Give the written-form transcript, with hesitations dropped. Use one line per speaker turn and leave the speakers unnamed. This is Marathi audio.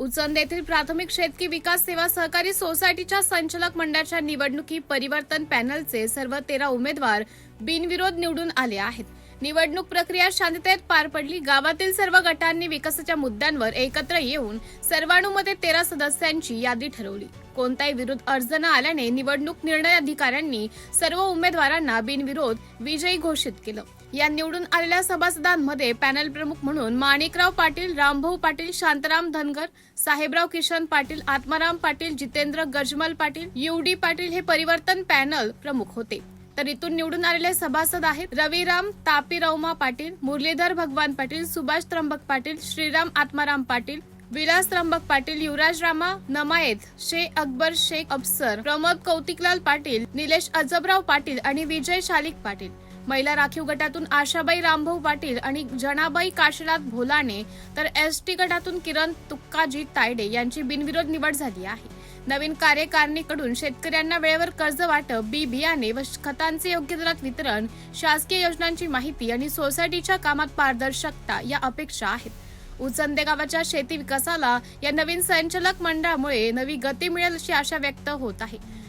उचंद येथील प्राथमिक शेतकी विकास सेवा सहकारी सोसायटीच्या संचालक मंडळाच्या निवडणुकी परिवर्तन पॅनलचे सर्व 13 उमेदवार बिनविरोध निवडून आले आहेत. निवडणूक प्रक्रिया शांततेत पार पडली. गावातील सर्व गटांनी विकासाच्या मुद्द्यांवर एकत्र येऊन सर्वानुमते 13 सदस्यांची यादी ठरवली. कोणताही विरोध अर्ज न आल्याने निवडणूक निर्णय अधिकाऱ्यांनी सर्व उमेदवारांना बिनविरोध विजयी घोषित केलं. या निवडून आलेल्या सभासदांमध्ये पॅनल प्रमुख म्हणून माणिकराव पाटील, रामभाऊ पाटील, शांताराम धनगर, साहेबराव किशन पाटील, आत्माराम पाटील, जितेंद्र गजमल पाटील, UD पाटील हे परिवर्तन पॅनल प्रमुख होते. तर इथून निवडून आलेले सभासद आहेत रविराम तापीरावमा पाटील, मुरलीधर भगवान पाटील, सुभाष त्र्यंबक पाटील, श्रीराम आत्माराम पाटील, विलास त्र्यंबक पाटील, युवराज रामा नमायत, शेख अकबर शेख अफसर, प्रमोद कौतिकलाल पाटील, निलेश अजबराव पाटील आणि विजय शालिक पाटील. महिला राखीव गटातून आशाबाई रामभाऊ पाटील आणि जनाबाई काशीनाथ भोलाने, तर ST गटातून किरण तुक्काजी तायडे यांची बिनविरोध निवड झाली आहे. नवीन कार्यकारिणीकडून शेतकऱ्यांना वेळेवर कर्ज वाटप, बी बियाणे व खतांचे योग्य दरात वितरण, शासकीय योजनांची माहिती आणि सोसायटीच्या कामात पारदर्शकता या अपेक्षा आहेत. उचंदे गावाच्या शेती विकासाला या नवीन संचालक मंडळामुळे नवी गती मिळेल अशी आशा व्यक्त होत आहे.